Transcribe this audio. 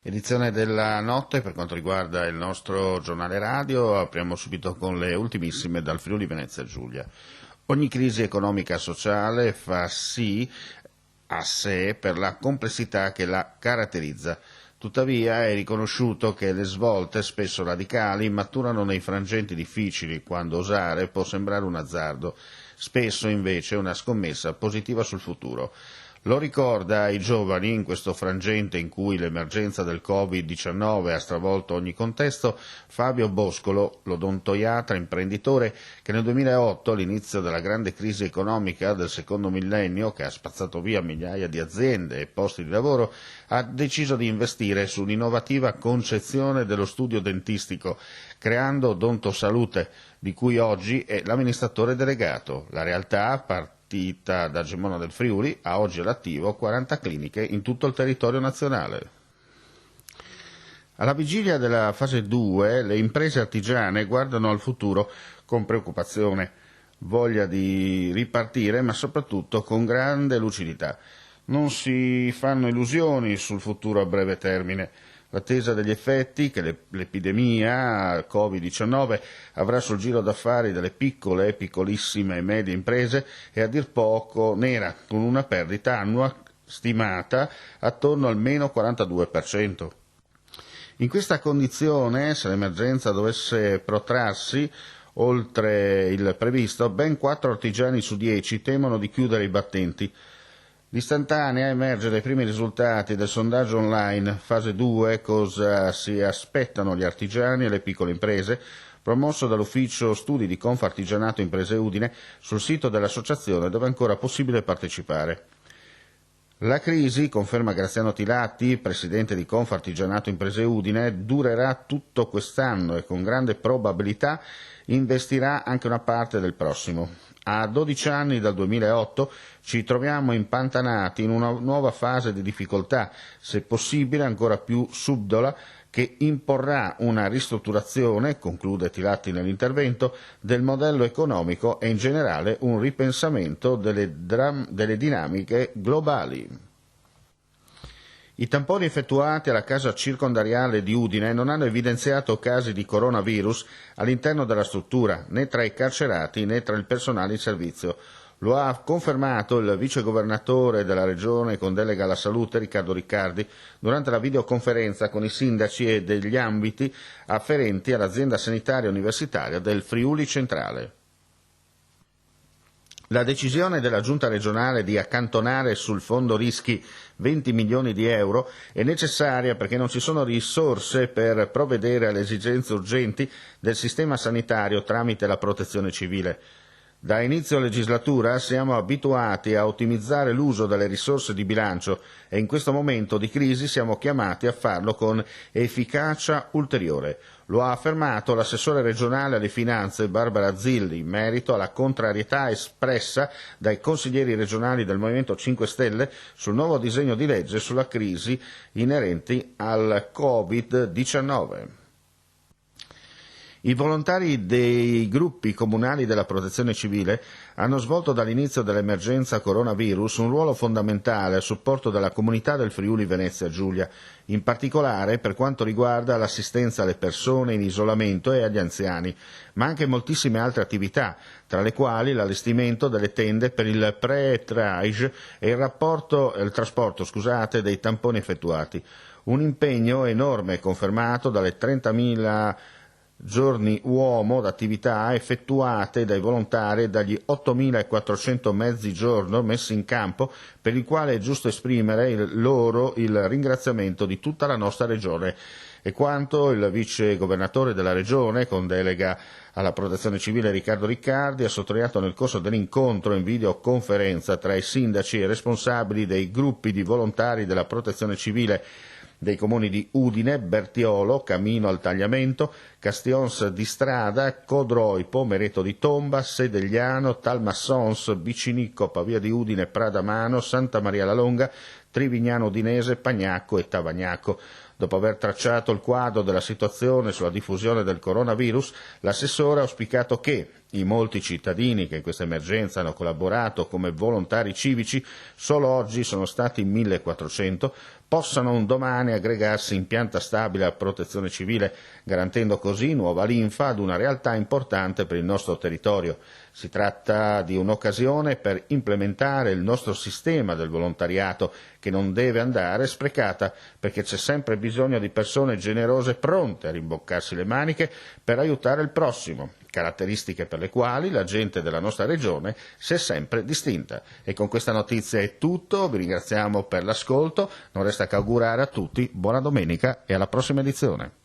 Edizione della notte per quanto riguarda il nostro giornale radio. Apriamo subito con le ultimissime dal Friuli Venezia Giulia. Ogni crisi economica e sociale fa sì a sé per la complessità che la caratterizza. Tuttavia è riconosciuto che le svolte, spesso radicali, maturano nei frangenti difficili, quando osare può sembrare un azzardo, spesso invece una scommessa positiva sul futuro. Lo ricorda ai giovani in questo frangente in cui l'emergenza del Covid-19 ha stravolto ogni contesto Fabio Boscolo, l'odontoiatra imprenditore che nel 2008, all'inizio della grande crisi economica del secondo millennio che ha spazzato via migliaia di aziende e posti di lavoro, ha deciso di investire su un'innovativa concezione dello studio dentistico, creando Odontosalute, di cui oggi è l'amministratore delegato. La realtà partita da Gemona del Friuli ha oggi all'attivo 40 cliniche in tutto il territorio nazionale. Alla vigilia della fase 2 le imprese artigiane guardano al futuro con preoccupazione, voglia di ripartire ma soprattutto con grande lucidità. Non si fanno illusioni sul futuro a breve termine. L'attesa degli effetti che l'epidemia Covid-19 avrà sul giro d'affari delle piccole, piccolissime e medie imprese è a dir poco nera, con una perdita annua stimata attorno al meno 42%. In questa condizione, se l'emergenza dovesse protrarsi oltre il previsto, ben 4 artigiani su 10 temono di chiudere i battenti. L'istantanea emerge dai primi risultati del sondaggio online fase 2 cosa si aspettano gli artigiani e le piccole imprese, promosso dall'ufficio studi di Confartigianato Imprese Udine sul sito dell'associazione dove è ancora possibile partecipare. La crisi, conferma Graziano Tilatti, presidente di Confartigianato Imprese Udine, durerà tutto quest'anno e con grande probabilità investirà anche una parte del prossimo. A 12 anni dal 2008 ci troviamo impantanati in una nuova fase di difficoltà, se possibile ancora più subdola, che imporrà una ristrutturazione, conclude Tilatti nell'intervento, del modello economico e in generale un ripensamento delle dinamiche globali. I tamponi effettuati alla casa circondariale di Udine non hanno evidenziato casi di coronavirus all'interno della struttura, né tra i carcerati né tra il personale in servizio. Lo ha confermato il vicegovernatore della regione con delega alla salute Riccardo Riccardi durante la videoconferenza con i sindaci e degli ambiti afferenti all'azienda sanitaria universitaria del Friuli Centrale. La decisione della Giunta regionale di accantonare sul fondo rischi 20 milioni di euro è necessaria perché non ci sono risorse per provvedere alle esigenze urgenti del sistema sanitario tramite la protezione civile. Da inizio legislatura siamo abituati a ottimizzare l'uso delle risorse di bilancio e in questo momento di crisi siamo chiamati a farlo con efficacia ulteriore. Lo ha affermato l'assessore regionale alle finanze Barbara Zilli in merito alla contrarietà espressa dai consiglieri regionali del Movimento 5 Stelle sul nuovo disegno di legge sulla crisi inerenti al Covid-19. I volontari dei gruppi comunali della Protezione Civile hanno svolto dall'inizio dell'emergenza coronavirus un ruolo fondamentale a supporto della comunità del Friuli Venezia Giulia, in particolare per quanto riguarda l'assistenza alle persone in isolamento e agli anziani, ma anche moltissime altre attività, tra le quali l'allestimento delle tende per il pre-triage e il trasporto dei tamponi effettuati. Un impegno enorme confermato dalle 30.000 giorni uomo d'attività effettuate dai volontari e dagli 8.400 mezzi giorno messi in campo, per il quale è giusto esprimere il ringraziamento di tutta la nostra regione. E quanto il vice governatore della regione, con delega alla protezione civile Riccardo Riccardi, ha sottolineato nel corso dell'incontro in videoconferenza tra i sindaci e responsabili dei gruppi di volontari della protezione civile dei comuni di Udine, Bertiolo, Camino al Tagliamento, Castions di Strada, Codroipo, Mereto di Tomba, Sedegliano, Talmassons, Bicinicco, Pavia di Udine, Pradamano, Santa Maria la Longa, Trivignano Udinese, Pagnacco e Tavagnacco. Dopo aver tracciato il quadro della situazione sulla diffusione del coronavirus, l'assessore ha auspicato che, I molti cittadini che in questa emergenza hanno collaborato come volontari civici, solo oggi sono stati 1400, possano un domani aggregarsi in pianta stabile a protezione civile, garantendo così nuova linfa ad una realtà importante per il nostro territorio. Si tratta di un'occasione per implementare il nostro sistema del volontariato, che non deve andare sprecata, perché c'è sempre bisogno di persone generose pronte a rimboccarsi le maniche per aiutare il prossimo, caratteristiche per le quali la gente della nostra regione si è sempre distinta. E con questa notizia è tutto, vi ringraziamo per l'ascolto, non resta che augurare a tutti buona domenica e alla prossima edizione.